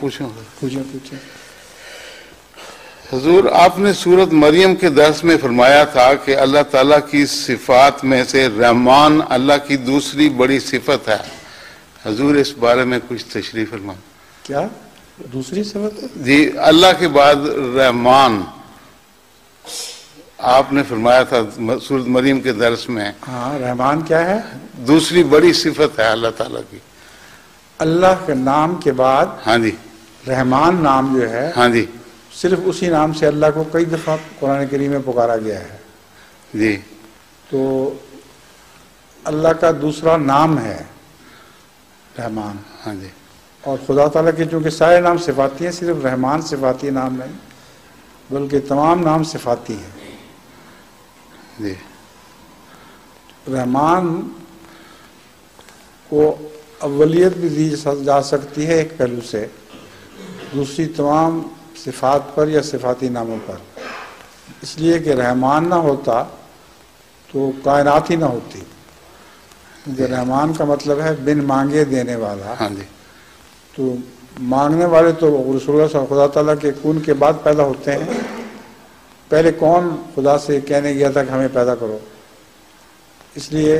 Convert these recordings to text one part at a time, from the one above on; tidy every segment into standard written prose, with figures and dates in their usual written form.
پوچھوں؟ پوچھیں. حضور، آپ نے سورت مریم کے درس میں فرمایا تھا کہ اللہ تعالیٰ کی صفات میں سے رحمان اللہ کی دوسری بڑی صفت ہے. حضور اس بارے میں کچھ تشریح فرمائیں. کیا دوسری صفت ہے؟ جی، اللہ کے بعد رحمان آپ نے فرمایا تھا سورت مریم کے درس میں. ہاں، رحمان کیا ہے؟ دوسری بڑی صفت ہے اللہ تعالیٰ کی. اللہ کے نام کے بعد ہاں جی. رحمان نام جو ہے، ہاں جی. صرف اسی نام سے اللہ کو کئی دفعہ قرآن کریم میں پکارا گیا ہے. جی. تو اللہ کا دوسرا نام ہے رحمان. ہاں جی. اور خدا تعالیٰ کے چونکہ سارے نام صفاتی ہیں، صرف رحمان صفاتی نام نہیں بلکہ تمام نام صفاتی ہیں. جی. رحمان کو اولیت بھی دی جا سکتی ہے ایک پہلو سے، دوسری تمام صفات پر یا صفاتی ناموں پر. اس لیے کہ رحمان نہ ہوتا تو کائنات ہی نہ ہوتی. کیونکہ رحمان کا مطلب ہے بن مانگے دینے والا. ہاں جی. تو مانگنے والے تو رسول اللہ صلی اللہ علیہ وسلم خدا تعالیٰ کے خون کے بعد پیدا ہوتے ہیں. پہلے کون خدا سے کہنے گیا تھا کہ ہمیں پیدا کرو؟ اس لیے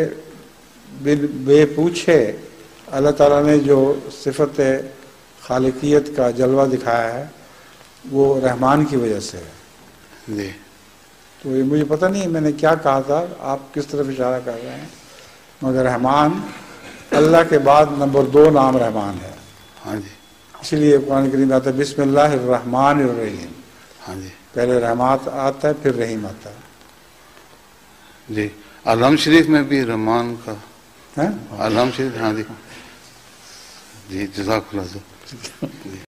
بے پوچھے اللہ تعالیٰ نے جو صفت خالقیت کا جلوہ دکھایا ہے وہ رحمان کی وجہ سے ہے. جی. تو یہ مجھے پتہ نہیں میں نے کیا کہا تھا، آپ کس طرف اشارہ کر رہے ہیں، مگر رحمان اللہ کے بعد نمبر 2 نام رحمان ہے. ہاں جی. اسی لیے قرآن کریم میں آتا ہے بسم اللہ الرحمن الرحیم. ہاں جی. پہلے رحمات آتا ہے پھر رحیم آتا ہے. جی. الحم شریف میں بھی رحمان کا ہیں؟ الحم شریف. ہاں جی. جی، جزاک اللہ.